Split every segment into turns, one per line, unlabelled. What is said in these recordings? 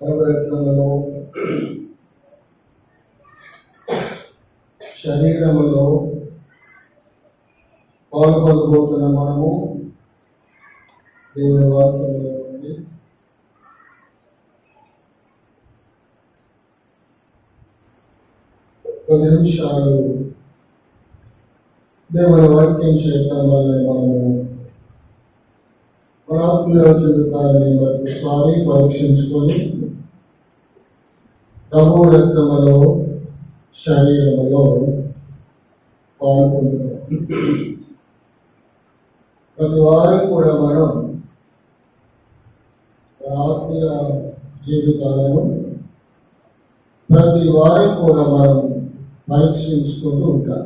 పరమరత్నములో శరీరములో పాల్పొందబోతున్న మనము దేవుని వాక్యంలో నుండి కొద్ది నిమిషాలు దేవుని వాక్యం చేత మనము మన ఆత్మీయ జీవితాన్ని ఒకసారి పరీక్షించుకొని ప్రభు రక్తములో శరీరములో పాల్పొందుతాం. ప్రతి వారం కూడా మనం ఆత్మీయ జీవితాలను ప్రతి వారం కూడా మనం పరీక్షించుకుంటూ ఉంటాం.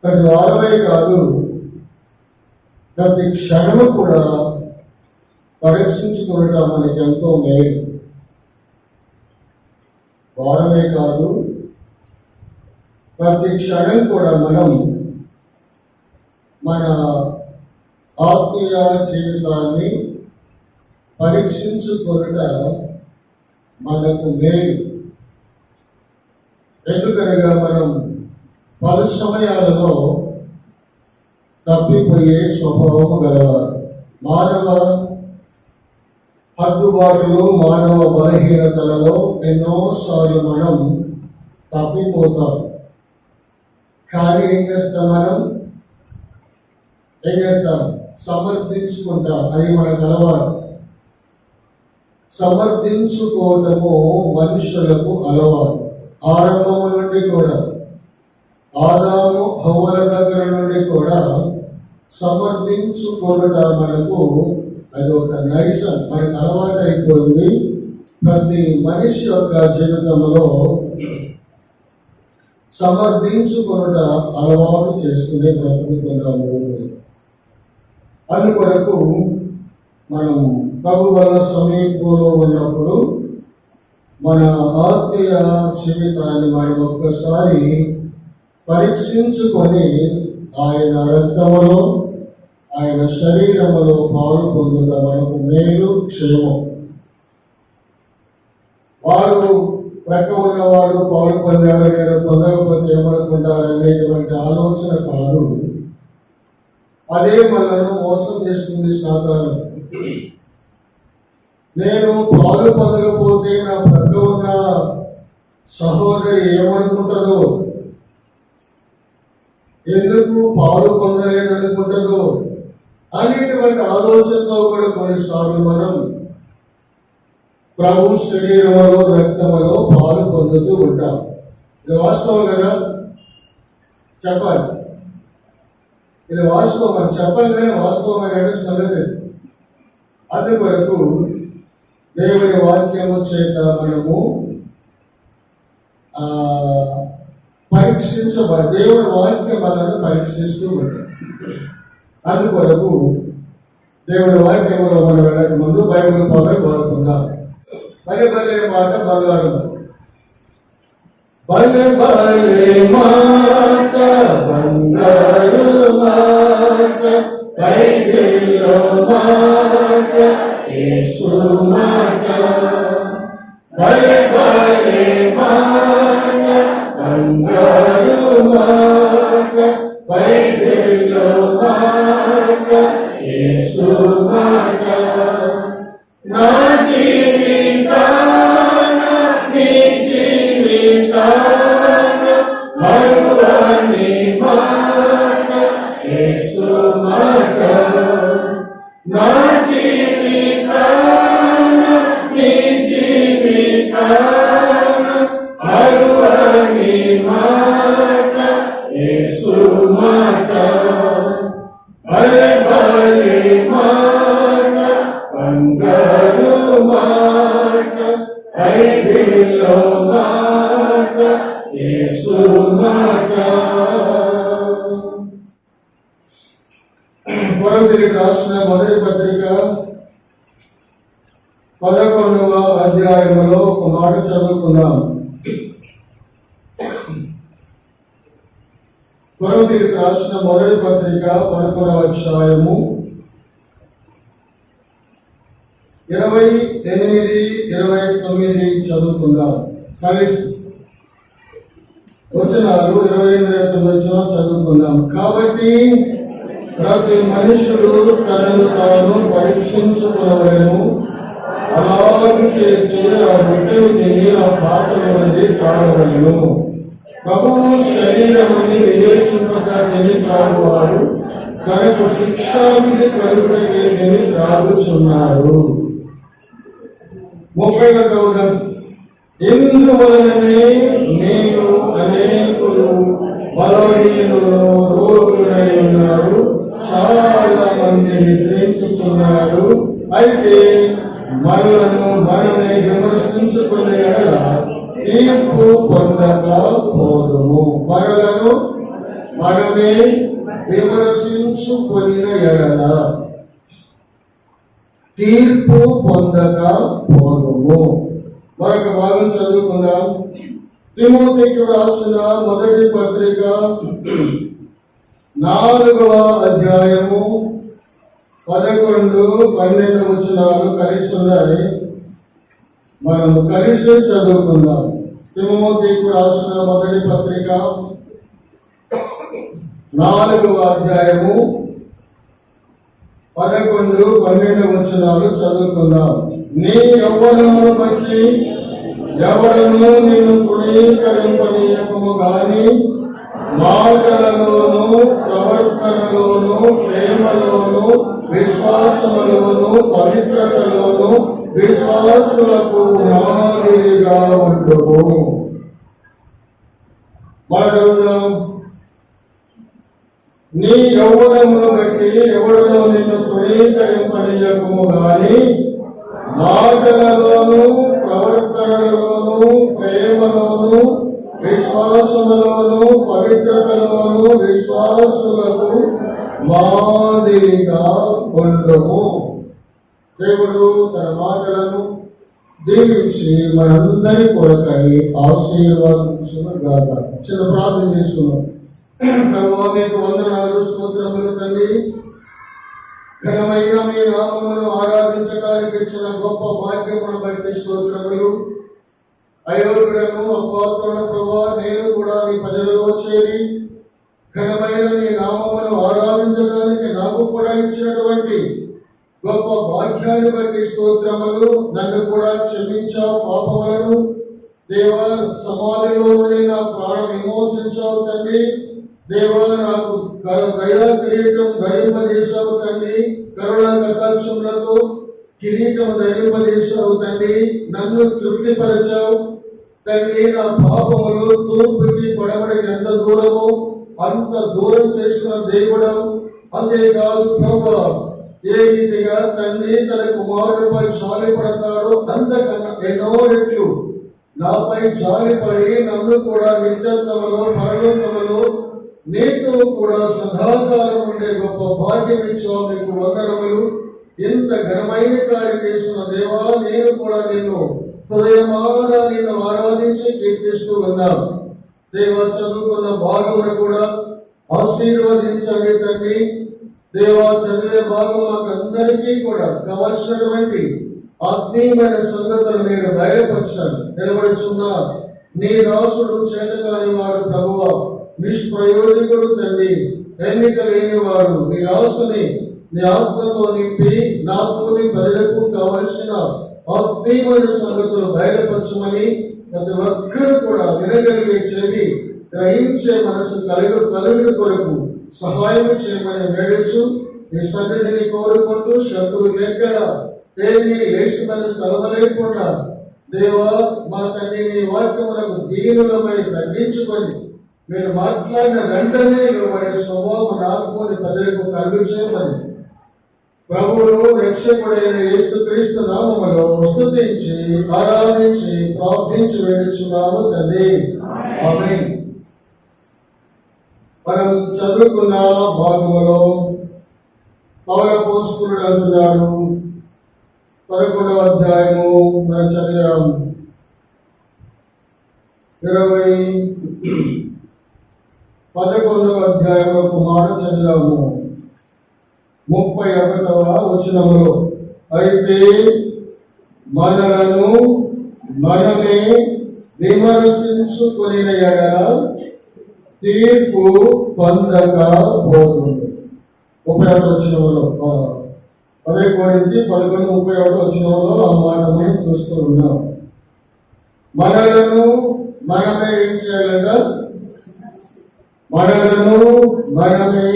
ప్రతి వారమే కాదు, ప్రతి క్షణము కూడా పరీక్షించుకోవటం మనకి ఎంతో మేలు. వారమే కాదు, ప్రతి క్షణం కూడా మనం మన ఆత్మీయ జీవితాన్ని పరీక్షించుకొనుట మనకు మేలు. ఎందుకనగా మనం పలు సమయాలలో తప్పిపోయే స్వభావము గలవారు. మానవ హద్దుబాటులు, మానవ బలహీనతలలో ఎన్నోసార్లు మనం తప్పిపోతాం. కానీ ఏం చేస్తాం? సమర్థించుకుంటాం. అది మనకు అలవాటు. సమర్థించుకోవటము మనుషులకు అలవాటు. ఆరంభము నుండి కూడా, ఆదాము హవ్వల దగ్గర నుండి కూడా సమర్థించుకోవట మనకు అది ఒక నైజం, మనకు అలవాటు అయిపోయింది. ప్రతి మనిషి యొక్క జీవితంలో సమర్థించుకొనుట అలవాటు చేసుకునే బ్రతుకుతున్నాము. అందుకొరకు మనం ప్రభు వల్ల సమీపంలో ఉన్నప్పుడు మన ఆత్మీయ జీవితాన్ని మనం ఒక్కసారి పరీక్షించుకొని ఆయన రక్తములో, ఆయన శరీరములో పాలు పొందుట మనకు మేలు, క్షేమం. వారు ప్రక్క ఉన్నవాడు పాలు పొందారు, నేను పొందకపోతే ఏమనుకుంటారు అనేటువంటి ఆలోచన కాదు. అదే మనను మోసం చేస్తుంది సాతాను. నేను పాలు పొందకపోతే నా ప్రక్క ఉన్న సహోదరి ఏమనుకుంటుందో, ఎందుకు పాలు పొందలేదనుకుంటుందో అనేటువంటి ఆలోచనతో కూడా కొన్నిసార్లు మనం ప్రభు శరీరములో, రక్తములో పాలు పొందుతూ ఉంటాం. ఇది వాస్తవం కదా? చెప్పాలి. ఇది వాస్తవం. అది చెప్పంగానే వాస్తవమైన సంగతి. అందుకొరకు దేవుని వాక్యము చేత మనము దేవుని వాక్యం మనల్ని పరీక్షిస్తూ ఉంటాం. అందుకొరకు దేవుని వాక్యంలో మనం వెళ్ళక ముందు బైబిల్ పదవి వాడుకుందాం. భలే భలే మాట బంగారు, భలే భలే మాట బంగారు మాట, బైబిల్లో మాట, యేసు మాట. భలే భలే మాట బంగారు మాట, బైబిల్లో మాట, యేసు మాట. నా జీవితాన, నీ జీవితాన మరువని మాట, యేసు మాట. నా జీవితాన, నీ జీవితాన మరువని మాట, యేసు మాట. భలే భలే మాట బంగారు మాట, బైబిల్లో మాట, యేసు మాట. కొరింథీయులకు రాసిన మొదటి పత్రిక 11వ అధ్యాయములో ఒక మాట చదువుకుందాం. కొరింథీయులకు రాసిన మొదటి పత్రిక 11వ అధ్యాయము 28, 29 చదువుకుందాం కలిసి. వచనాలు 28, 29 చదువుకుందాం. కాబట్టి ప్రతి మనుషుడు తనను తాను పరీక్షించుకునవలెను. అలాగే చేసి ఆ రొట్టెను తిని ఆ పాత్రలోని త్రాగవలెను. ప్రభువు శరీరముని వివేచింపక తిని త్రాగువారు తనకు శిక్షావిధి కలుగుటకే తిని త్రాగుచున్నారు. 30వ ఇందువలననే నేను అనేకులు బలహీనులు రోగులై ఉన్నారు, చాలా మంది నిద్రించుచున్నారు. అయితే మనలను మనమే విమర్శించుకునే ఎడల తీర్పు పొందక పోదుము. మనలను మనమే విమర్శించుకుని ఎడల తీర్పు పొందక పోదుము. మరొక భాగం చదువుకుందాం. తిమోతికి రాసిన మొదటి పత్రిక 4వ అధ్యాయము 11, 12 వచనాలు కలిసి ఉన్నాయి. మనం కలిసి చదువుకుందాం. తిమోతికి రాసిన మొదటి పత్రిక 4వ అధ్యాయము 11, 12 వచనాలు చదువుకుందాం. నీ యవ్వనమును బట్టి ఎవడను నిన్ను తృణీకరింపనీయకము గాని మాటలలోను ప్రవర్తనలోను ప్రేమలోను విశ్వాసములోను పవిత్రతలోను విశ్వాసులకు మాదిరిగా ఉండుము. నీ యవ్వనమును బట్టి ఎవడను నిన్ను తృణీకరింపనీయకము గాని మాటలలోను ప్రవర్తనలోను ప్రేమలోను విశ్వాసములోను పవిత్రతలోను విశ్వాసులకు మాదిరిగా ఉండము. దేవుడు తన మాటలను దీవించి మనందరి కొరకై ఆశీర్వాదించుగాక. చిన్న ప్రార్థన చేసుకున్నాం. ప్రభువా, మీకు వందనాలు, స్తోత్రములు తండ్రి. ఘనమైన మీ నామమును ఆరాధించడానికి ఇచ్చిన గొప్ప భాగ్యమును బట్టి స్తోత్రములు. అయోగ్యుడను అపాత్రుడను ప్రభువా, నేను కూడా మీ ప్రజలలో చేరి ఘనమైన నీ నామమును ఆరాధించడానికి నాకు కూడా ఇచ్చినటువంటి గొప్ప భాగ్యాన్ని బట్టి స్తోత్రములు. నన్ను కూడా క్షమించావు పాపములను. దేవా, సమాధిలోనే నా ప్రాణం విమోచించావు తండ్రి. దేవా, నాకు దయా కిరీటం ధరింపజేశావు తండ్రి. కరుణా కటాక్షములతో కిరీటం ధరింపజేశావు తండ్రి. నన్ను తృప్తిపరచావు తండ్రి. నా పాపములు తూర్పుకి పడబడికి ఎంత దూరమో అంత దూరం చేసిన దేవుడు. అంతేకాదు ప్రభువా, ఏ రీతిగా తండ్రి తన కుమారుడిపై జాలి పడతాడో అంతకన్నా ఎన్నో రెట్లు నాపై జాలిపడి నన్ను కూడా నిత్యత్వములో పరలోకములో నీతో కూడా సదాకాలం ఉండే గొప్ప భాగ్యం ఇచ్చావు. మీకు వందనములు. ఇంత ఘనమైన కార్యం చేసిన దేవా, నేను కూడా నిన్ను హృదయమారా నిన్ను ఆరాధించి కీర్తిస్తూ ఉన్నాను. దేవా, చదువుకున్న భాగమును కూడా ఆశీర్వదించండి తండ్రి. దేవా, చదివే భాగం మాకు అందరికీ కూడా కావలసినటువంటి ఆత్మీయమైన సంగతులు మీరు బయలుపరచండి. నిలబడుచున్న నీ దాసుడు చేతకాని వాడు ప్రభువా, నిష్ప్రయోజకుడు తండ్రి, ఎన్నిక లేనివాడు. నీ దాసుని నీ ఆత్మతో నింపి నాతోని ప్రజలకు కావలసిన ఆత్మీయమైన సంగతులు బయలుపరచమని ప్రతి ఒక్కరు కూడా వినగలిగే చెవి, గ్రహించే మనసు కలుగుడు కొరకు సహాయం చేయమని వేడచ్చు. ఈ సన్నిధిని కోరుకుంటూ శత్రువు ఎక్కడ దేన్ని లేచిన స్థలం లేకుండా దేవా, మా తండ్రి నీ వాక్యములకు దీనులమై తగ్గించుకొని మీరు మాట్లాడిన వెంటనే వారి స్వభావం ఆత్మని ప్రజలకు కలుగు చేయమని ప్రభువును రక్షకుడైన యేసుక్రీస్తు నామములో స్తుతించి ఆరాధించి ప్రార్థించి వేడుచున్నాము తండ్రి. ఆమేన్. మనం చదువుకున్న భాగములో పౌలపోస్తలుడు అంటున్నాడు, 11వ అధ్యాయము మనం చదివాం. 11వ అధ్యాయంలో ఒక మాట చదివాము, 31వ వచనములో. అయితే మనలను మనమే విమర్శించుకుని ఎడల తీర్పు పొందక పోతుంది. 31 వచనంలో 11:11 వచనంలో ఆ మాట మనం చూస్తూ ఉన్నాం. మనలను మనమే ఏం చేయాలంట? మనలను మనమే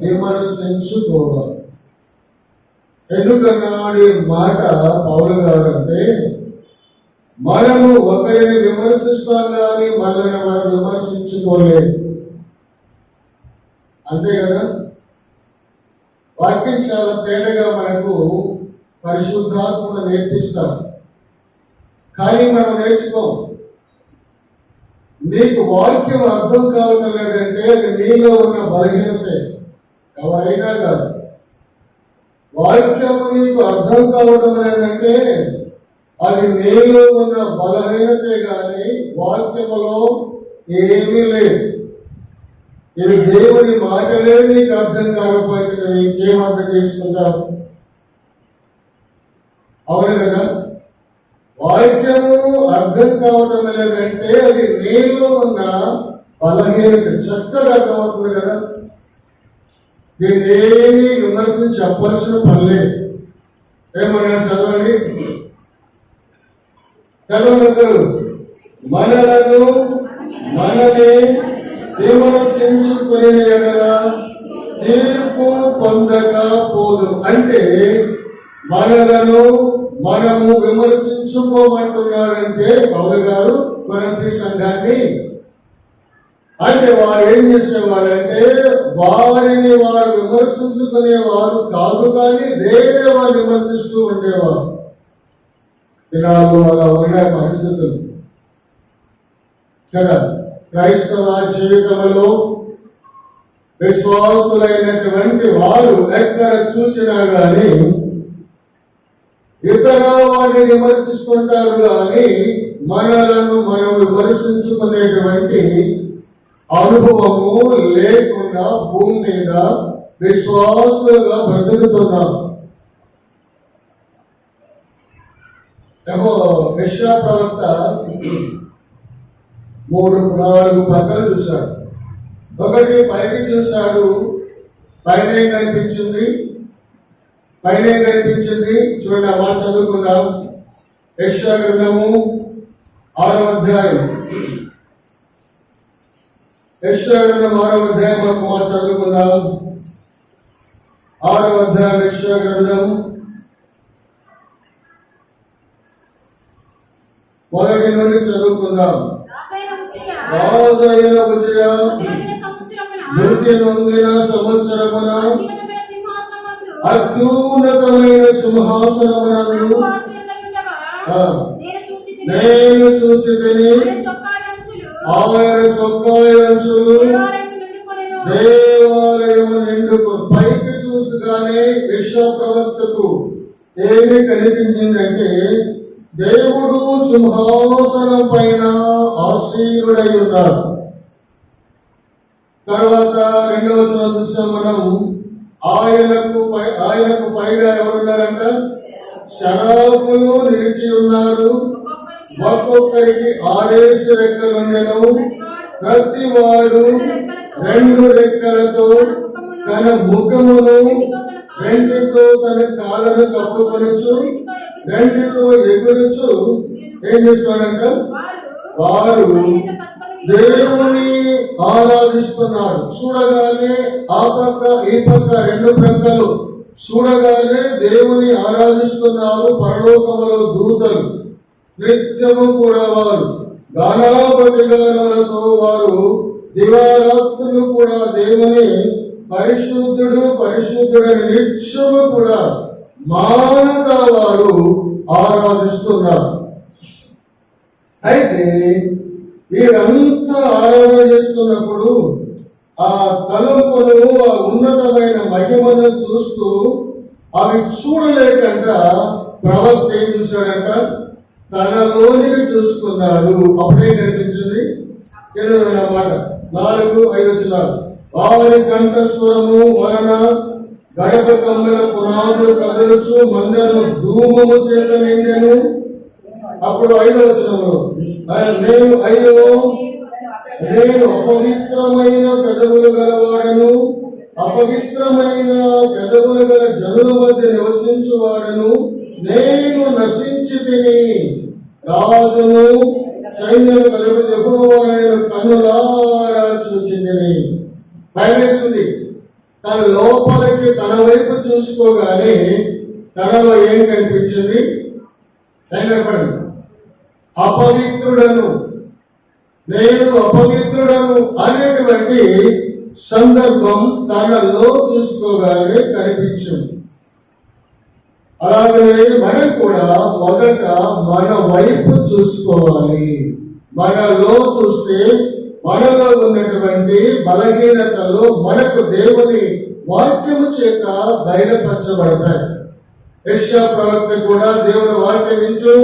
విమర్శించుకోవాలి. ఎందుకన్నాడు ఈ మాట పౌలు గారు అంటే, మనము ఒకరిని విమర్శిస్తాం కానీ మనల్ని మనం విమర్శించుకోలేదు. అంతే కదా? వాక్యం చాలా తేటగా మనకు పరిశుద్ధాత్మను నేర్పిస్తాం, కానీ మనం నేర్చుకోం. నీకు వాక్యం అర్థం కావటం లేదంటే అది నీలో ఉన్న బలహీనతే, ఎవరైనా కాదు. వాక్యము నీకు అర్థం కావటం లేదంటే అది నీలో ఉన్న బలహీనతే కానీ వాక్యములో ఏమీ లేదు. ఇది దేవుని మాటలే నీకు అర్థం కాకపోతే ఇంకేం అర్థం చేసుకుంటావు? అవును కదా? వాక్యము అర్థం కావటం లేదంటే అది నీలో ఉన్న బలహీనత. చక్కగా అర్థమవుతుంది కదా? దీన్ని విమర్శించి చెప్పాల్సిన పనిలేదు. ఏమన్నాడు? చదవండి, చదవగలరు. మనలను మనమే విమర్శించుకునే ఎడల తీర్పు పొందక పోదు. అంటే మనలను మనము విమర్శించుకోమంటున్నారంటే పౌలు గారు కొరింథీ సంఘాన్ని. అంటే వారు ఏం చేసేవారంటే వారిని వారు విమర్శించుకునేవారు కాదు, కానీ వేరే వారు విమర్శిస్తూ ఉండేవారు. దినాలు అలా ఉన్న పరిస్థితులు కదా. క్రైస్తవ జీవితంలో విశ్వాసులైనటువంటి వారు ఎక్కడ చూసినా గాని ఇతర వారిని విమర్శిస్తుంటారు, కానీ మనలను మనం విమర్శించుకునేటువంటి అనుభవము లేకుండా భూమి మీద విశ్వాసులుగా బ్రతుకుతున్నాం. యెషయా ప్రవక్త 3-4 పక్కలు చూశాడు. ఒకటి పైకి చూశాడు, పైన కనిపించింది. చూడండి, ఆ మాట చదువుకుందాం. యెషయా గ్రంథము 6వ అధ్యాయం. యెషయా గ్రంథం 6వ అధ్యాయం ఒక మాట చదువుకుందాం. 6వ అధ్యాయం యెషయా గ్రంథం 1 నుండి చదువుకుందాం. రాజైన ఉజ్జియా మృతి నొందిన సంవత్సరమున అత్యున్నతమైన సింహాసనమునందు నేను చూచితిని. ఆయన చొక్కా అంచులు దేవాలయము నిండుకొని. పైకి చూసగానే యెషయా ప్రవక్తకు ఏమి కనిపించిందంటే దేవుడు సింహాసనం పైన ఆసీనుడై ఉన్నారు. తర్వాత 2వ వచనం చూసాం మనం. ఆయనకు పైగా ఎవరున్నారంట? శరాపులు నిలిచి ఉన్నారు. ఒక్కొక్కరికి 6 రెక్కలుండెను. ప్రతి వాడు 2 రెక్కలతో తన ముఖమును రెంటితో తన కాళ్ళను కప్పుకొనొచ్చు, రెంటితో ఎగురుచు ఏం చేస్తున్నాడంట? వారు దేవుని ఆరాధిస్తున్నారు. చూడగానే ఆ పక్క ఈ పక్క 2 ప్రక్కలు చూడగానే దేవుని ఆరాధిస్తున్నారు. పరలోకములో దూతలు నిత్యము కూడా వారు గానాపతి గానములతో వారు దివారాత్రులు కూడా దేవుని పరిశుద్ధుడు పరిశుద్ధుడని నిత్యము కూడా మానక వారు ఆరాధిస్తున్నారు. అయితే వీరంతా ఆరాధన చేస్తున్నప్పుడు ఆ తలంపును, ఆ ఉన్నతమైన మహిమను చూస్తూ అవి చూడలేకంట ప్రవక్త ఏం చూశాడంట? తనలోనికి చూసుకున్నాడు. అప్పుడే కనిపించింది మాట 4-5 వచనాలు. వారి కంఠస్వరము వలన గడప కమ్మెల పునాదులు కదలుచు మందరము ధూమము చేత నిండెను. అప్పుడు 5వ వచనంలో నేను అపవిత్రమైన పెదవులు గలవాడను, అపవిత్రమైన పెదవులు గల జనుల మధ్య నివసించువాడను, నేను నశించి తిని రాజును సైన్యం కలుగు యెహోవాను కన్నులారా చూచితిని. భయమేస్తుంది. తన లోపలికి తన వైపు చూసుకోగానే తనలో ఏం కనిపించింది? కనపడింది. అపవిత్రుడను, నేను అపవిత్రుడను అనేటువంటి సందర్భం తనలో చూసుకోగానే కనిపించింది. అలాగనే మనం కూడా మొదట మన వైపు చూసుకోవాలి. మనలో చూస్తే మనలో ఉన్నటువంటి బలహీనతలు మనకు దేవుని వాక్యము చేత బయలుపరచబడతాయి. యెషయా ప్రవక్త కూడా దేవుని వాక్యం వింటూ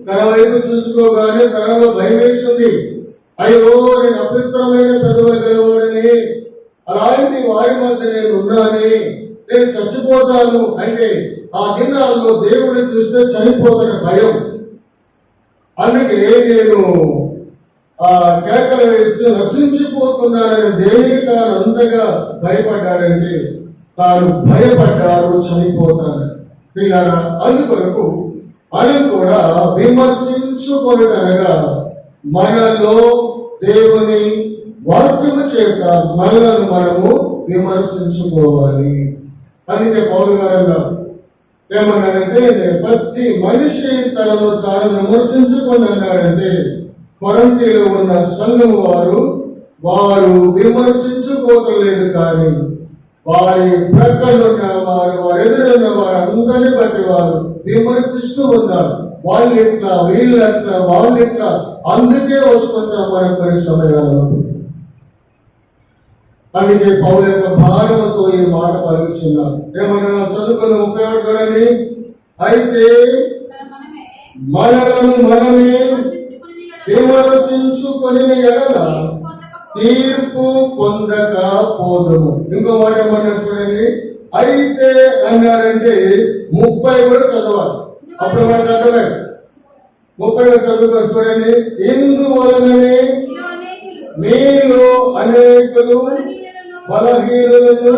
తన వైపు చూసుకోగానే తనలో భయం వేస్తుంది. అయ్యో, నేను అపవిత్రమైన పెదవులు గలవాడని, అలాంటి వారి మధ్య నేను ఉన్నానే, నేను చచ్చిపోతాను అంటే ఆ దినాల్లో దేవుడిని చూస్తే చనిపోతున్న భయం. అందుకే నేను కేకలు వేసి నశించిపోతున్నానని దేనికి తాను అంతగా భయపడ్డాడంటే తాను భయపడ్డాడు చనిపోతానని. అందుకొరకు మనం కూడా విమర్శించుకొనుటనగా మనలో దేవుని వాక్యము చేత మనలను మనము విమర్శించుకోవాలి. అందుకే పౌలు గారు ఏమన్నాడంటే, ప్రతి మనిషి తనను తాను విమర్శించుకొని అన్నాడంటే కొరంథీలో ఉన్న సంఘము వారు విమర్శించుకోవటం లేదు, కానీ వారి ప్రక్కనున్న వారు ఎదురున్న వారు అందరినీ బట్టి వారు విమర్శిస్తూ ఉన్నారు. వాళ్ళు ఎట్లా, వీళ్ళు ఎట్లా, వాళ్ళు ఎట్లా. అందుకే వస్తుంటాం మనం కొన్ని సమయాలలో. అందుకే పౌలు యొక్క భారముతో ఈ మాట పలుకుతున్నారు. ఏమన్నా చదువుకున్న 31 చూడండి. అయితే మనలను మనమే విమర్శించుకొని ఎడల తీర్పు పొందక పోదుము. ఇంకో మాట ఏమన్నా చూడండి. అయితే అన్నాడంటే 30 కూడా చదవాలి, అప్పుడు మనకు అర్థమే. 30 చదువుకొని చూడండి. ఇందువలననే మీలో అనేకులు బలహీనులను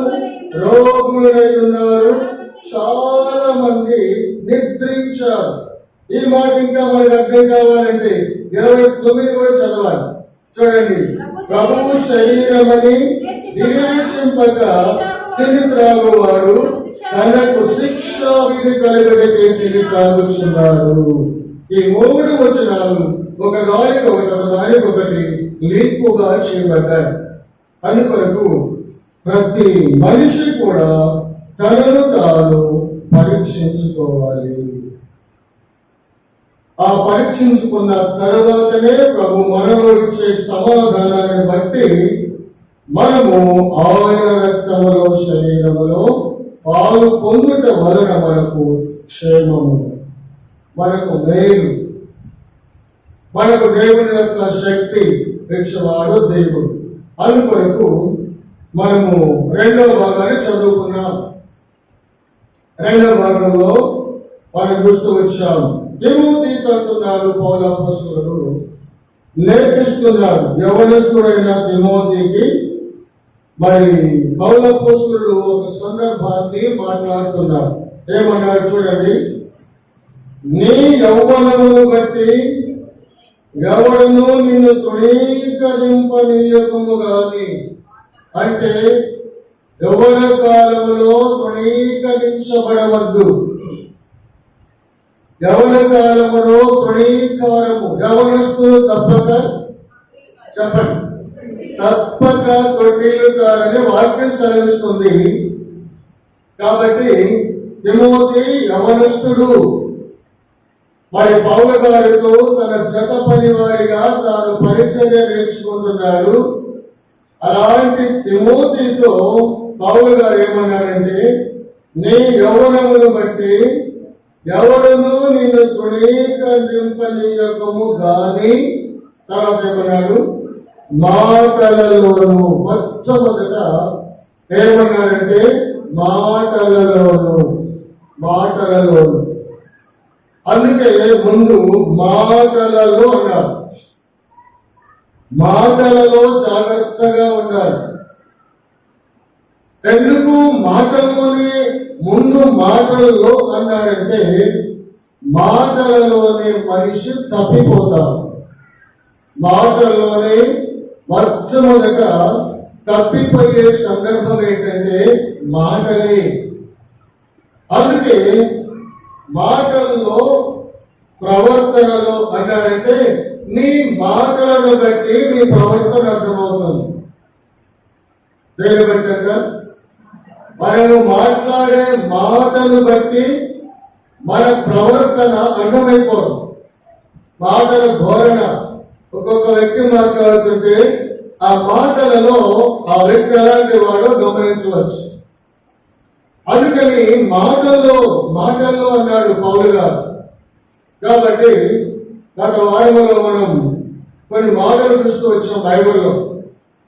రోగులై ఉన్నారు, చాలా మంది నిద్రించారు. ఈ మాట ఇంకా మనకు అర్థం కావాలంటే 29 కూడా చదవాలి. చూడండి. ప్రభువు శరీరమని వివేచింపక తిని త్రాగువాడు తనకు శిక్షా విధి కలుగబెట్టే తిని త్రాగుచున్నారు. ఈ 3 వచనాలు ఒకదానికొకటి లింకుగా చేయబడ్డాయి. అందుకొరకు ప్రతి మనిషి కూడా తనను తాను పరీక్షించుకోవాలి. ఆ పరీక్షించుకున్న తర్వాతనే ప్రభు మనలో ఇచ్చే సమాధానాన్ని బట్టి మనము ఆయన రక్తములో శరీరములో పాలు పొందుట వలన మనకు క్షేమము, మనకు మేలు, మనకు దేవుని యొక్క శక్తి ఇచ్చేవాడు దేవుడు. అందుకొరకు మనము 2వ భాగాన్ని చదువుకున్నాం. 2వ భాగంలో మనం చూస్తూ వచ్చాము. తిమోతితో అంటున్నారు పౌలు అపోస్తలుడు, నేర్పిస్తున్నారు యవనస్తుడైన తిమోతికి. మరి పౌలు అపోస్తలుడు ఒక సందర్భాన్ని మాట్లాడుతున్నారు. ఏమన్నారు చూడండి. నీ యౌవనమును బట్టి ఎవడును నిన్ను తృణీకరింపనీయకము గాని, అంటే యౌవన కాలములో తృణీకరించబడవద్దు. యవన కాలములో తృణీకారము, యవనస్తులు తప్పక చెప్పండి, తప్పక తొట్టిల్లుతారని వాక్యం సెలవిస్తుంది. కాబట్టి తిమోతి యవనస్తుడు. మరి పౌలు గారితో తన జత పనివాడిగా తాను పరిచర్య నేర్చుకుంటున్నాడు. అలాంటి తిమోతితో పౌలు గారు ఏమన్నాడంటే, నీ యౌవనమును బట్టి ఎవడును నిన్ను తృణీకరింపనీయకము గాని, తర్వాత ఏమన్నాడు, మాటలలోను. మొట్టమొదట ఏమన్నాడంటే మాటలలోను. మాటలలోను. అందుకే ముందు మాటలలో అన్నారు. మాటలలో జాగ్రత్తగా ఉండాలి. ఎందుకు మాటల్లోనే ముందు మాటలలో అన్నారంటే మాటలలోనే మనిషి తప్పిపోతారు. మాటల్లోనే మొట్టమొదట తప్పిపోయే సందర్భం ఏంటంటే మాటలే. అందుకే మాటల్లో ప్రవర్తనలో అన్నాడంటే నీ మాటలను బట్టి నీ ప్రవర్తన అర్థమవుతుంది. దేని బట్టి మనము మాట్లాడే మాటలు బట్టి మన ప్రవర్తన అర్థమైపోదు. మాటల ధోరణ, ఒక్కొక్క వ్యక్తి మాట్లాడుతుంటే ఆ మాటలలో ఆ వ్యక్తి ఎలాంటి వాడో గమనించవచ్చు. అందుకని మాటల్లో అన్నాడు పౌలు గారు. కాబట్టి గత వారంలో మనం కొన్ని మాటలు చూస్తూ వచ్చాం బైబిల్లో.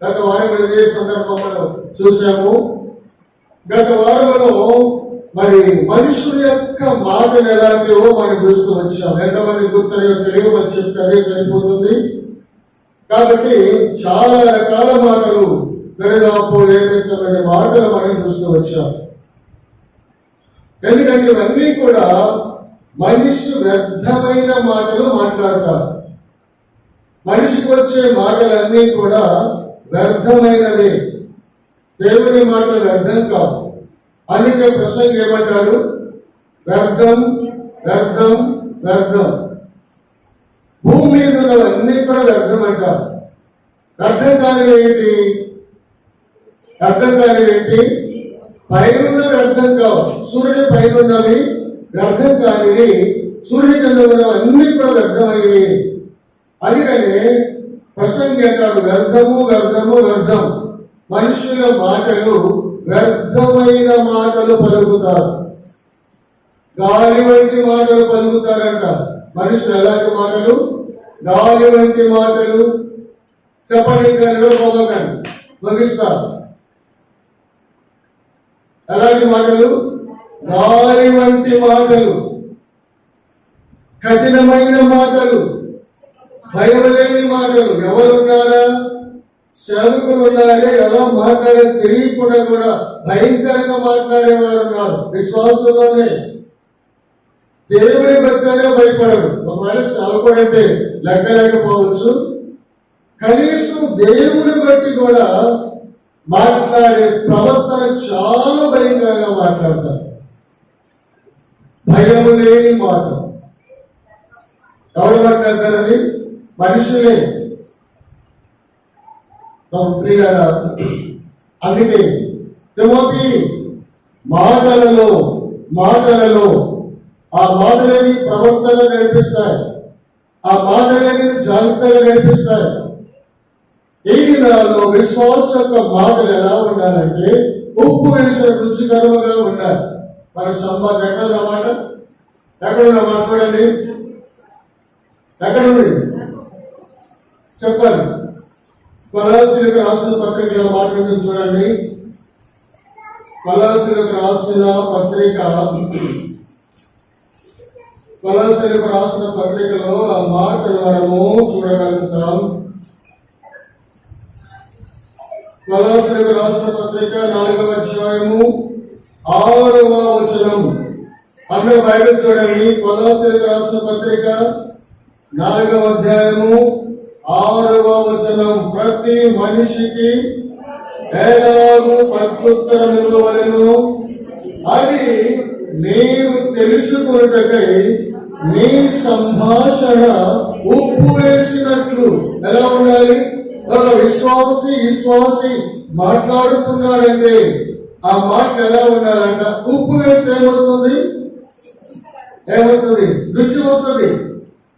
గత వారం ఇదే సందర్భం మనం చూసాము. గత వారంలో మరి మనుషుల యొక్క మాటలు ఎలాంటివో మనం చూస్తూ వచ్చాం. ఎంతమంది గుర్తున్నాయో తెలియదు, మనం చెప్తే సరిపోతుంది. కాబట్టి చాలా రకాల మాటలు, దరిదాపు 8-9 మాటలు మనం చూస్తూ వచ్చాం. ఎందుకంటే ఇవన్నీ కూడా మనిషి వ్యర్థమైన మాటలు మాట్లాడతారు. మనిషికి వచ్చే మాటలన్నీ కూడా వ్యర్థమైనవి. దేవుని మాటలు వ్యర్థం కావు. అందుకే ప్రసంగి ఏమంటాడు? వ్యర్థం, వ్యర్థం, వ్యర్థం. భూమి మీద ఉన్నవన్నీ కూడా వ్యర్థం అంటారు. వ్యర్థం కానివి ఏంటి? వ్యర్థం కానివి ఏంటి? పైన వ్యర్థం కావు. సూర్యుడి పైన ఉన్నవి వ్యర్థం కానివి, సూర్యుడి కింద ఉన్నవన్నీ కూడా వ్యర్థమయ్యి. అందుకని ప్రసంగి అంటాడు వ్యర్థము, వ్యర్థము, వ్యర్థం. మనుషుల మాటలు వ్యర్థమైన మాటలు పలుకుతారు. గాలి వంటి మాటలు పలుకుతారంట. మనుషులు ఎలాంటి మాటలు? గాలి వంటి మాటలు. చెప్పండి, పోగకండి, ముగిస్తారు. ఎలాంటి మాటలు? గాలి వంటి మాటలు, కఠినమైన మాటలు, భయం లేని మాటలు. ఎవరున్నారా? సేవకులు ఉన్నారే, ఎలా మాట్లాడే తెలియకుండా కూడా భయంకరంగా మాట్లాడేవారు ఉన్నారు. విశ్వాసంలోనే దేవుని బతిగా భయపడరు. ఒకవేళ సేవకుడంటే లెక్కలేకపోవచ్చు, కనీసం దేవుని బట్టి కూడా మాట్లాడే ప్రవర్తన చాలా భయంకరంగా మాట్లాడతారు. భయం లేని మాట. ఎవరు మాట్లాడతారని? మనుషులే. అందుకే తిమోతి మాటలలో ఆ మాటలేని ప్రవర్తన నడిపిస్తాయి. ఆ మాటలేని జాగ్రత్తగా నడిపిస్తాయి. ఈ దినాల్లో విశ్వాస యొక్క మాటలు ఎలా ఉండాలంటే ఉప్పు వేసిన రుచికరముగా ఉండాలి. మన సంవాదం ఎక్కడ మాట? ఎక్కడున్న మాట చూడండి. ఎక్కడుంది చెప్పాలి. కొలస్సీయులకు రాసిన పత్రికలో మాట చూడండి. కొలస్సీయులకు రాసిన పత్రికలో ఆ మాటలు మనము చూడగలుగుతాం. కొలస్సీయులకు రాసిన పత్రిక 4వ అధ్యాయము 6వ వచనం. అందరూ బైబిల్ చూడండి. కొలస్సీయులకు రాసిన పత్రిక 4వ అధ్యాయము 6వ వచనం. ప్రతి మనిషికి ఎలాగూ ప్రత్యుత్తరం ఇవ్వవలెను, అది నీవు తెలుసుకొనుటకై నీ సంభాషణ ఉప్పు వేసినట్లు. ఎలా ఉండాలి? ఒక విశ్వాసి మాట్లాడుతున్నాడంటే ఆ మాటలు ఎలా ఉండాలంట? ఉప్పు వేస్తే ఏమవుతుంది? రుచి వస్తుంది.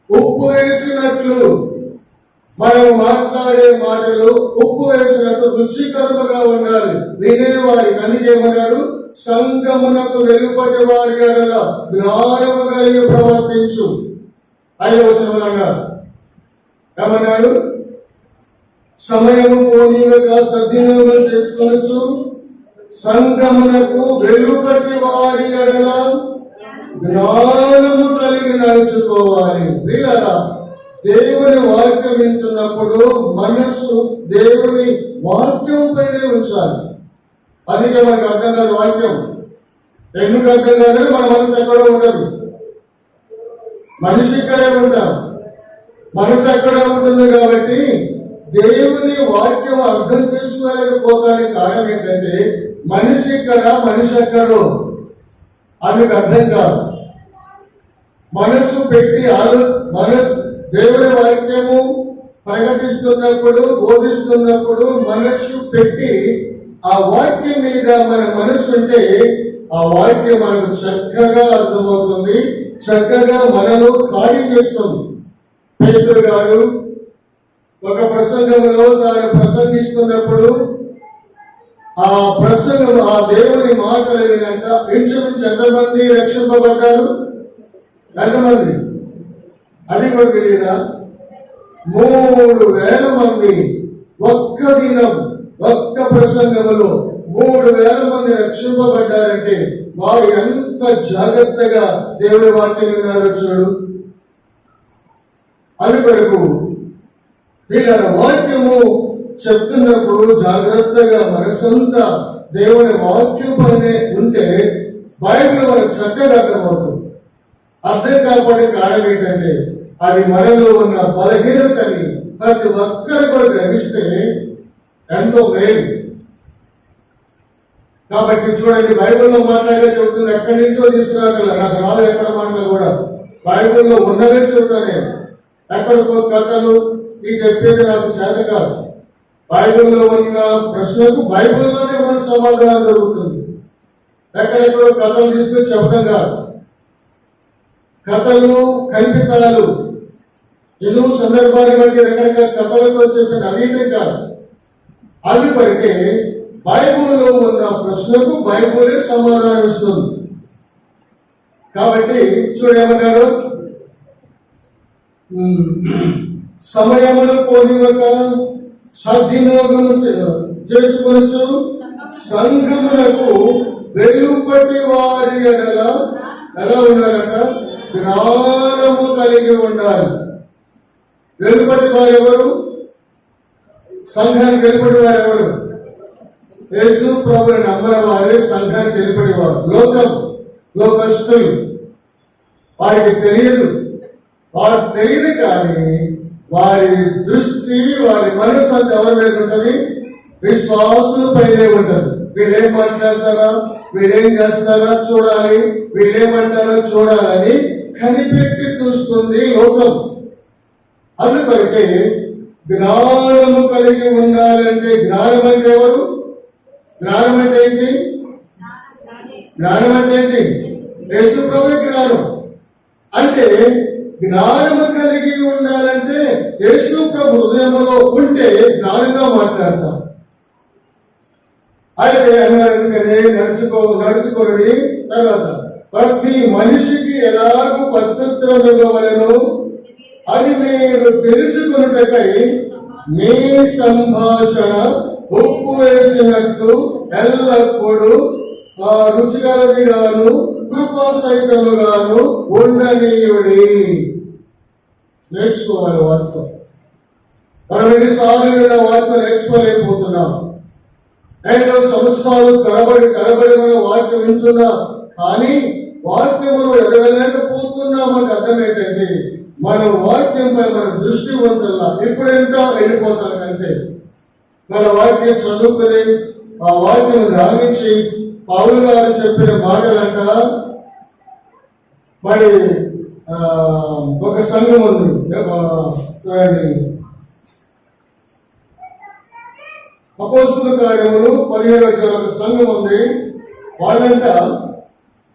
ఉప్పు వేసినట్లు మనం మాట్లాడే మాటలు ఉప్పు వేసినట్టు రుచికరముగా ఉండాలి. వినేవారి కలిగేమన్నాడు? సంగమునకు వెలుపటి వారి అడల జ్ఞానము కలిగి ప్రవర్తించు. 5వ వచనం అన్నాడు. ఏమన్నాడు? సమయము పోనీయక సద్వినియోగం చేసుకోవచ్చు, సంఘమునకు వెలుపటి వారి ఎడల జ్ఞానము కలిగి నడుచుకోవాలి. ప్రియులారా, దేవుని వాక్యం వింటున్నప్పుడు మనస్సు దేవుని వాక్యం పైనే ఉంచాలి. అందుకే మనకు అర్థం కాదు వాక్యం. ఎందుకు అర్థం కాదని మన మనసు ఎక్కడో ఉండదు. మనిషి ఇక్కడే ఉంటాం, మనసు ఎక్కడో ఉంటుంది. కాబట్టి దేవుని వాక్యం అర్థం చేసుకోలేకపోతానికి కారణం ఏంటంటే మనిషి ఇక్కడ, మనిషి ఎక్కడో అందుకు అర్థం కాదు. మనసు పెట్టి మనసు దేవుని వాక్యము ప్రకటిస్తున్నప్పుడు, బోధిస్తున్నప్పుడు మనస్సు పెట్టి ఆ వాక్యం మీద మన మనస్సు ఉంటే ఆ వాక్యం మనకు చక్కగా అర్థమవుతుంది, చక్కగా మనలో ఖాళీ చేస్తుంది. పేతురు గారు ఒక ప్రసంగంలో తాను ప్రసంగిస్తున్నప్పుడు ఆ ప్రసంగం, ఆ దేవుని మాటలు వినంట ఇంచుమించు ఎంతమంది రక్షింపబడ్డారు? ఎంతమంది? అది కూడా తెలియదా? 3,000 మంది ఒక్క దినం, ఒక్క ప్రసంగంలో 3,000 మంది రక్షింపబడ్డారంటే వారు ఎంత జాగ్రత్తగా దేవుని వాక్యం విన్నారో చూడు. అది కొరకు వీళ్ళ వాక్యము చెప్తున్నప్పుడు జాగ్రత్తగా మనసంతా దేవుని వాక్యం పైనే ఉంటే బైబిల్ మనకు చక్కగా అర్థమవుతుంది. అర్థం కాకపోతే కారణం ఏంటంటే అది మనలో ఉన్న బలహీనతని ప్రతి ఒక్కరు కూడా గ్రహిస్తే ఎంతో మేలు. కాబట్టి చూడండి, బైబిల్లో మాట్లాడే చెబుతుంది, ఎక్కడి నుంచో తీసుకురాగల నాకు రాదు. ఎక్కడ మాటలు కూడా బైబిల్లో ఉన్నవే చెబుతానే. ఎక్కడికో కథలు ఈ చెప్పేది నాకు చేత కాదు. బైబిల్లో ఉన్న ప్రశ్నకు బైబిల్లోనే మన సమాధానం దొరుకుతుంది. ఎక్కడెక్కడో కథలు తీసుకొని చెప్పడం కాదు. కథలు, కల్పితాలు, ఏదో సందర్భాన్ని బట్టి రకరకాల కథలతో చెప్పిన అవినే కాదు. అందుకొరకే బైబిల్లో ఉన్న ప్రశ్నకు బైబిలే సమాధానం ఇస్తుంది. కాబట్టి చూడేమన్నాడు, సమయమును పోనివక సద్వినియోగము చేసుకొనొచ్చు సంఘమునకు వెలుపటి వారి ఎడల ఎలా ఉండాలట? జ్ఞానము కలిగి ఉండాలి. వెలుపటి వారు ఎవరు? సంఘానికి వెలుపటి వారు ఎవరు? యేసు ప్రభువుని నమ్మని వారే సంఘానికి వెలుపటి వారు. లోకస్తులు. వారికి తెలియదు, కానీ వారి దృష్టి, వారి మనసు అంతా ఎవరి మీద ఉంటుంది? విశ్వాసుల పైనే ఉంటుంది. వీళ్ళేం మాట్లాడతారా, వీళ్ళేం చేస్తారా చూడాలి, వీళ్ళేమంటారో చూడాలని కనిపెట్టి చూస్తుంది లోకం. అందుకొరకే జ్ఞానము కలిగి ఉండాలంటే, జ్ఞానం అంటే ఎవరు? జ్ఞానం అంటే ఏంటి? జ్ఞానం అంటే ఏంటి? యేసు ప్రభువే జ్ఞానం. అంటే జ్ఞానము కలిగి ఉండాలంటే యేసు ప్రభు హృదయంలో ఉంటే జ్ఞానంగా మాట్లాడతాం. అయితే అందుకనే నడుచుకోండి. తర్వాత ప్రతి మనిషికి ఎలాగూ పద్ధతులు ఇవ్వవలెను అది మీరు తెలుసుకున్నటకై మీ సంభాషణ ఉప్పు వేసినట్టు ఎల్లప్పుడూ రుచిగలదిగాను కృపాసహితముగాను ఉండనీయుడి. నేర్చుకోవాలి వాక్యం. మనం ఎన్నిసార్లు విన్న వాక్యం నేర్చుకోలేకపోతున్నాం. ఎన్నో సంవత్సరాలు తరబడి మన వాక్యం వింటున్నాం, కానీ వాక్యములు ఎదగలేకపోతున్నామంటే అర్థం ఏంటంటే మనం వాక్యంపై మన దృష్టి ఉంటుందా. ఇప్పుడు ఎంత వెళ్ళిపోతానంటే మన వాక్యం చదువుకుని ఆ వాక్యం గ్రహించి పౌలు గారు చెప్పిన మాటలంట. మరి ఒక సంఘం ఉంది, అపోస్తుల కార్యములు 17వ అధ్యాయం సంఘం ఉంది. వాళ్ళంట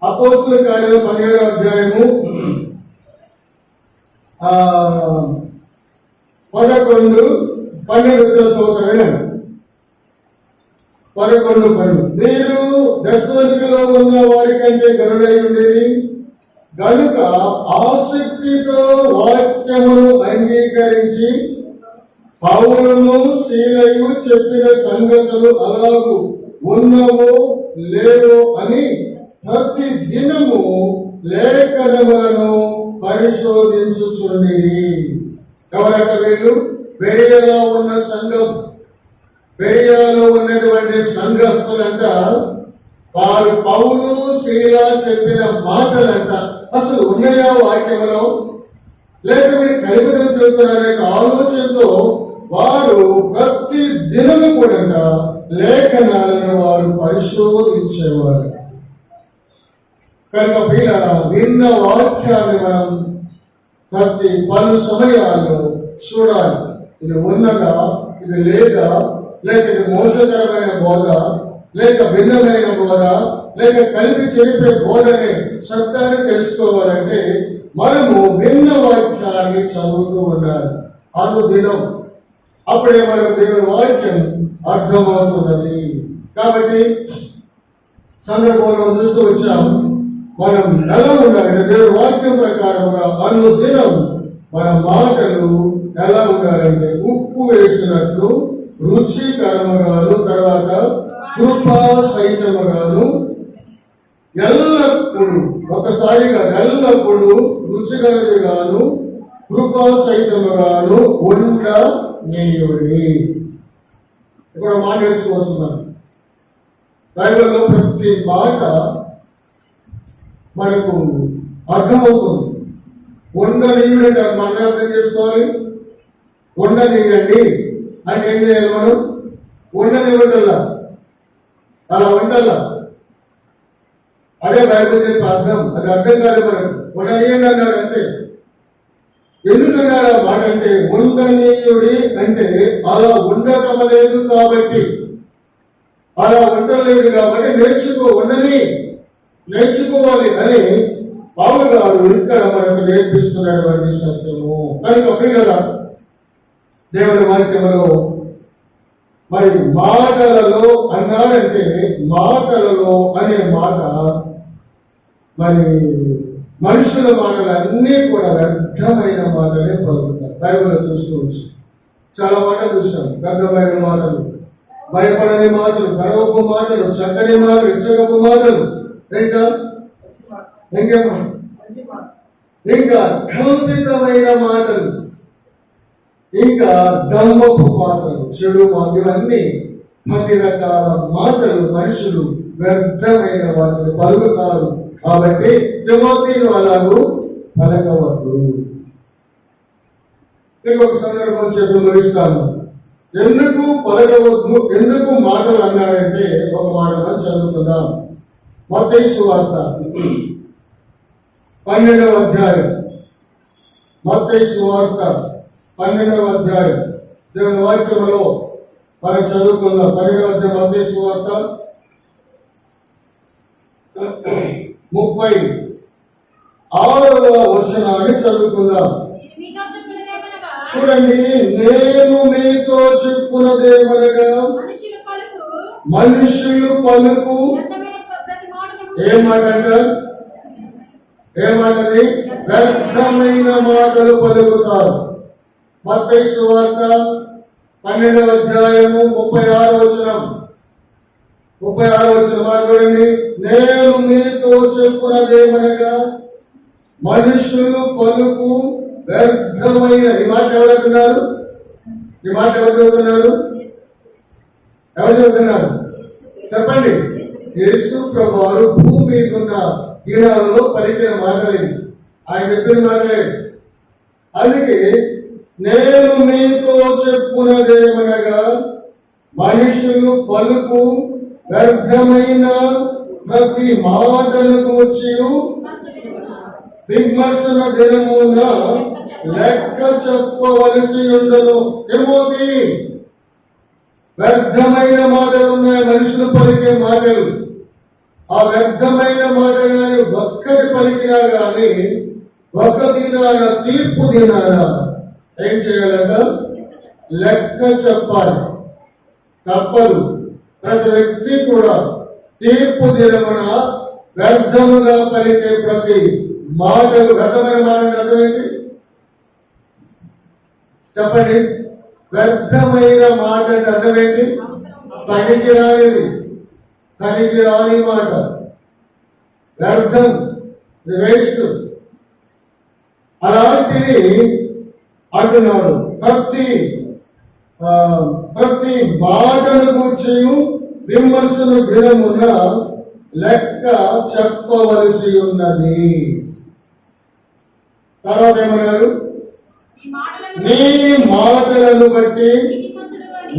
అపోస్తుల కార్యము 17వ అధ్యాయము 11-12 చదువుతారు. 11-12 మీరు దశలోనికలో ఉన్న వారి కంటే గరుడై ఉండేది గనుక ఆసక్తితో వాక్యమును అంగీకరించి పౌలును శీలయు చెప్పిన సంగతులు అలాగు ఉన్నవో లేవో అని ప్రతి దినము లేఖనములను పరిశోధించుచుండిరి. ఎవరట వీళ్ళు? బెరియలో ఉన్న సంఘం, బెరియాలో ఉన్నటువంటి సంఘస్థులంట. వారు పౌలు శీల చెప్పిన మాటలంట అసలు ఉన్నాయా వాక్యంలో, లేక మీరు కల్పితం చెబుతున్నారనే ఆలోచనతో వారు ప్రతి దినము కూడా లేఖనాలను వారు పరిశోధించేవారు. కనుక పిల్లల విన్న వాక్యాన్ని మనం ప్రతి పలు సమయాల్లో చూడాలి. ఇది ఉన్నదా, ఇది లేదా, లేక ఇది మోసకరమైన బోధ, లేక భిన్నమైన బోధ, లేక కలిపి చెప్పే బోధనే సత్యాన్ని తెలుసుకోవాలంటే మనము భిన్న వాక్యాన్ని చదువుతూ ఉండాలి అనుదినం. అప్పుడే మనకు దేవుని వాక్యం అర్థమవుతున్నది. కాబట్టి సందర్భంలో చూస్తూ వచ్చాం, మనం ఎలా ఉండాలి? దేవుని వాక్యం ప్రకారంగా అనుదినం మన మాటలు ఎలా ఉండాలంటే ఉప్పు వేసినట్లు రుచికరముగాను, తర్వాత కృపా సహితముగాను, ఎల్లప్పుడు ఒకసారిగా ఎల్లప్పుడు రుచికరదిగాను కృపా సహితముగాను ఉండనీయుడి. ఇక్కడ మాట తెలుసుకోవచ్చు. మనం బైబిల్లో ప్రతి మాట మనకు అర్థమవుతుంది. ఉండనీయుడు అంటే మనం అర్థం చేసుకోవాలి. ఉండనీయండి అంటే ఏం చేయాలి? మనం ఉండనివ్వటల్లా, అలా ఉండాల. అదే బైబిల్ చెప్పే అర్థం. అది అర్థం కాదు మనకు. ఉండనీయండి అన్నాడు అంతే. ఎందుకన్నాడు ఆ మాట అంటే ఉండనీయుడి అంటే అలా ఉండటం లేదు కాబట్టి, అలా ఉండలేదు కాబట్టి నేర్చుకోవాలి అని పౌలు గారు ఇక్కడ మనకు నేర్పిస్తున్నటువంటి సత్యము. కనుక పిల్లల దేవుని వాక్యములో మరి మాటలలో అన్నాడంటే మాటలలో అనే మాట మరి మనుషుల మాటలు అన్నీ కూడా వ్యర్థమైన మాటలే పలుకుతారు. బైబిల్లో చూస్తూ వచ్చి చాలా మాటలు చూస్తాం. వ్యర్థమైన మాటలు, భయపడని మాటలు, గర్వపు మాటలు, చక్కని మాటలు, ఇచ్చగపు మాటలు, ఇంకా కల్పితమైన మాటలు, ఇంకా దంభపు మాటలు, చెడు ఇవన్నీ 10 రకాల మాటలు మనుషులు వ్యర్థమైన వాటిని పలుకుతారు. కాబట్టి తిమోతిను అలాగూ పలకవద్దు. ఇంకొక సందర్భం చెప్పి ముగిస్తాను. ఎందుకు పలకవద్దు, ఎందుకు మాటలు అన్నాడంటే ఒక మాట మనం చదువుకుందాం. మత్తయి సువార్త 12వ అధ్యాయం. మత్తయి సువార్త 12వ అధ్యాయం దేవుని వాక్యములో మనం చదువుకుందాం. 12వ అధ్యాయం మత్తయి సువార్త 36వ వచనాన్ని చదువుకుందాం. చూడండి, నేను మీతో చెప్పుకున్నదేమనగా మనుషులు పలుకు ఏమాటది వ్యర్థమైన మాటలు పలుకుతారు. మత్తయి సువార్త 12వ అధ్యాయము 36వ వచనం. 36వ వచనం చూడండి. నేను మీతో చెప్పుకున్నదేమనగా మనుషులు పలుకు వ్యర్థమైన. ఈ మాట ఎవరు అంటున్నారు? ఈ మాట ఎవరు చదువుతున్నారు? చెప్పండి. యేసు ప్రభువారు భూమి మీద ఉన్న దినాలలో పలికిన మాటలేదు, ఆయన చెప్పిన మాటలేదు. అందుకే నేను మీతో చెప్పుకున్నదేమనగా మనుషులు పలుకు వ్యర్థమైన ప్రతి మాటలకు వచ్చి విమర్శన దినమున లెక్క చెప్పవలసి ఉండదు. తిమోతి, వ్యర్థమైన మాటలు ఉన్నాయి, మనుషులు పలికే మాటలు. ఆ వ్యర్థమైన మాట కానీ ఒక్కటి పలికినా కానీ ఒక దినాన, తీర్పు దినాన ఏం చేయాలంట? లెక్క చెప్పాలి. తప్పదు. ప్రతి వ్యక్తి కూడా తీర్పు దినమున వ్యర్థముగా పలికే ప్రతి మాటలు, వ్యర్థమైన మాటలు అర్థమేంటి చెప్పండి? వ్యర్థమైన మాట అంటే అర్థమేంటి? పనికి రానిది, పనికి రాని మాట, వ్యర్థం, వేస్ట్, అలాంటివి అంటున్నాడు. ప్రతి మాటను గూర్చి విమర్శన దినమున లెక్క చెప్పవలసి ఉన్నది. తర్వాత ఏమన్నారు? నీ మాటలను బట్టి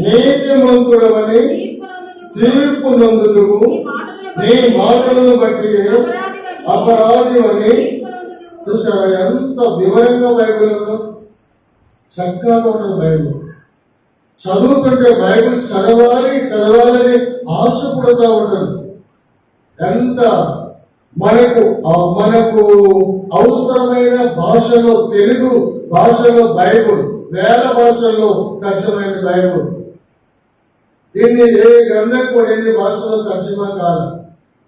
నీతిమంతుడవని తీర్పు నందుదువు, నీ మాటలను బట్టి అపరాధివని. చూసారా ఎంత వివరంగా బైబిల్ ఉందో? చక్కగా ఉన్నది బైబిల్. చదువుతుంటే బైబిల్ చదవాలని ఆశపడుతూ ఉంటారు. ఎంత మనకు అవసరమైన భాషలో, తెలుగు భాషలో బైబిల్, వేల భాషల్లో తర్జమైన బైబిల్. దీన్ని ఏ గ్రంథం కూడా ఎన్ని భాషల్లో తర్జమా కాదు.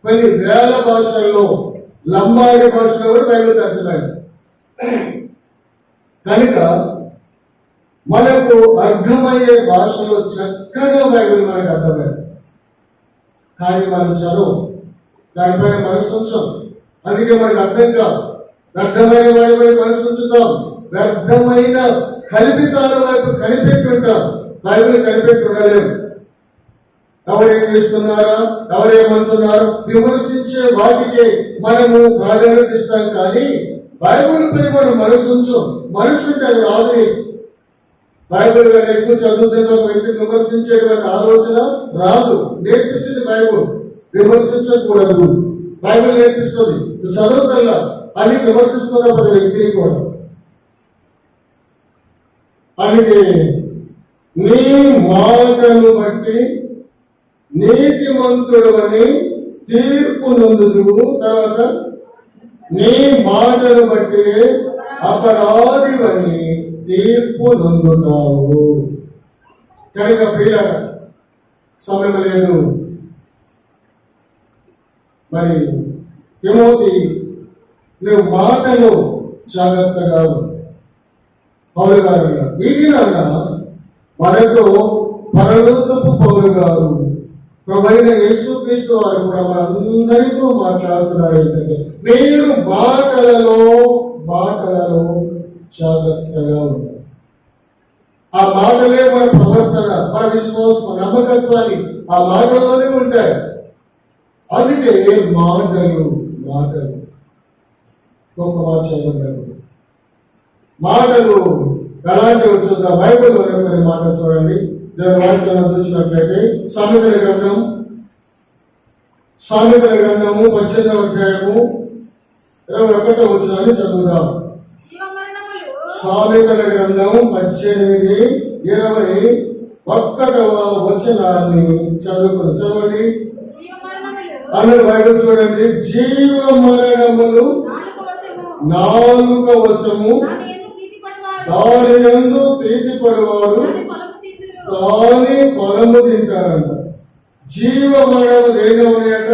కొన్ని వేల భాషల్లో, లంబాడి భాషలో కూడా బైబిల్ తర్జమైంది. కనుక మనకు అర్థమయ్యే భాషలో చక్కగా బైబిల్ మనకు అర్థమైంది. కానీ మనం చదువు దానిపైన మనసు ఉంచాం. అందుకే మనకు అర్థం కాదు. వ్యర్థమైన వాడి వైపు మనసు ఉంచుతాం, వ్యర్థమైన కల్పితాల వైపు కనిపెట్టుంటాం. బైబిల్ కనిపెట్టి ఉండలేము. ఎవరేం చేస్తున్నారా, ఎవరేమంటున్నారు, విమర్శించే వాటికి మనము ప్రాధాన్యత ఇస్తాం. కానీ బైబిల్ పై మనం మనసు ఉంచాం. మనసు ఉంటే అది రాదు. బైబిల్ కన్నా ఎక్కువ చదువుతున్న ఒక వ్యక్తి విమర్శించేటువంటి ఆలోచన రాదు. నేర్పించింది బైబిల్. విమర్శించకూడదు. బైబిల్ నేర్పిస్తుంది. నువ్వు చదువుతల్లా అని విమర్శిస్తున్న ప్రతి వ్యక్తిని కూడా. అందుకే నీ మాటను బట్టి నీతిమంతుడవని తీర్పు నందుదువు. తర్వాత నీ మాటను బట్టి అపరాధివని తీర్పు నొందుతావు. కనుక ప్రియుల, సమయం లేదు. మరి తిమోతి, నువ్వు మాటలు జాగ్రత్తగా పౌలు గారు అన్నారు. ఈగినాక మనతో పరలోకపు పౌలు గారు ప్రభువైన యేసుక్రీస్తు వారు కూడా మనందరితో మాట్లాడుతున్నారు. ఏంటంటే మీరు మాటలలో జాగ్రత్తగా ఉంటారు. ఆ మాటలే మన ప్రవర్తన, మన విశ్వాసం, నమ్మకత్వాన్ని ఆ మాటలోనే ఉంటాయి. అందుకే మాటలు గొప్ప మాటలు ఎలాంటివి చూద్దాం. బైబిల్లోనే కొన్ని మాటలు చూడండి. దేవుని వాక్యం చూసినట్లయితే సామెతల గ్రంథము 18వ అధ్యాయము 21వ వచనాన్ని చదువుదాం. సామెతల గ్రంథం 18:21వ వచనాన్ని చదవండి. అందరూ బైబిల్ చూడండి. జీవ మరణములు నాలుక వశము, దాని యందు ప్రీతి పడువారు దాని ఫలము తింటారంట. జీవ మరణము దేనిలో ఉన్నాయట?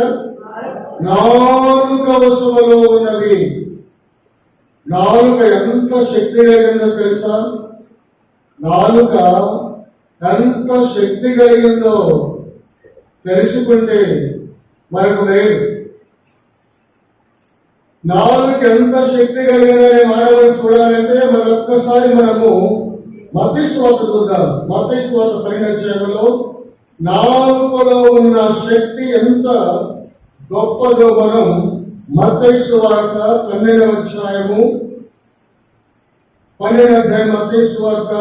నాలుక వశములో ఉన్నది. నాలుక ఎంత శక్తి కలిగిందో తెలుసా? నాలుక ఎంత శక్తి కలిగిందో తెలుసుకుంటే మనకు మేలు. నాలుక ఎంత శక్తి కలిగిందనే మానవులు చూడాలంటే మరొక్కసారి మనము మత్తయి సువార్త చూద్దాం. మత్తయి సువార్త 12వ అధ్యాయంలో నాలుకలో ఉన్న శక్తి ఎంత గొప్పదో మనం మత్తయి సువార్త 12వ అధ్యాయము 12వ అధ్యాయం మత్తయి సువార్త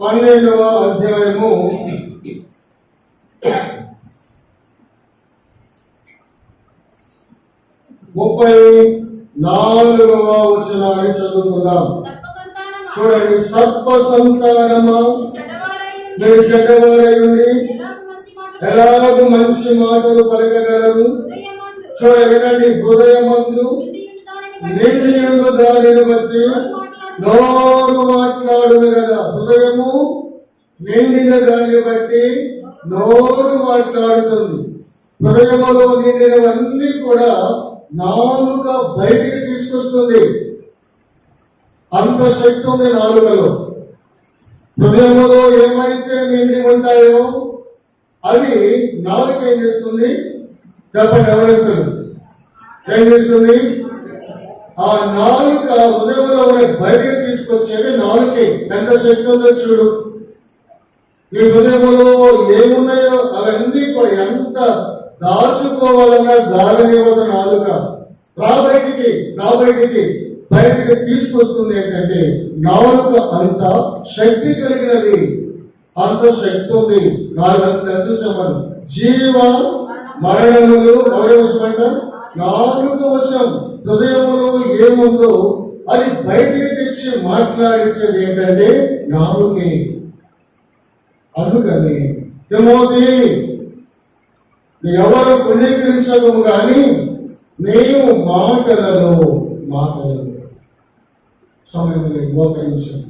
12వ అధ్యాయము 34వ వచనాన్ని చదువుకుందాం. చూడండి. సర్ప సంతానమా, మీరు చెడ్డవారయుండి ఎలాగూ మంచి మాటలు పలకగలరు. చూడండి, వినండి. హృదయమందు నిండి ఉన్న దానిని బట్టి నోరు మాట్లాడును కదా. హృదయము నిండిన దాన్ని బట్టి నోరు మాట్లాడుతుంది. హృదయములో నిండినవన్నీ కూడా నాలుక బయటికి తీసుకొస్తుంది. అంత శక్తి ఉంది నాలుకలో. హృదయములో ఏమైతే నిండి ఉంటాయో అవి నాలుక ఏం చేస్తుంది? చెప్పండి, ఎవరేస్తుంది? ఏం చేస్తుంది? ఆ నాలుక హృదయంలో బయటకు తీసుకొచ్చేది నాలుకే. ఎంత శక్తి ఉందో చూడు. నీ హృదయంలో ఏమున్నాయో అవన్నీ కూడా ఎంత దాచుకోవాలన్నా దాగనివ్వదు నాలుక. బయటికి తీసుకొస్తుంది. ఏంటంటే నాలుక అంత శక్తి కలిగినది, అంత శక్తి ఉంది. నాలుగు చూసామని జీవ మరణములు ఎవరి వశం అంట? నాలుగు వశం. హృదయములో ఏముందో అది బయటికి తెచ్చి మాట్లాడించేది ఏంటంటే నాలుగే. అందుకని తిమోతి, ఎవరు పుణ్యకరించము కానీ నీవు మాటలలో సమయం మోకరించాము.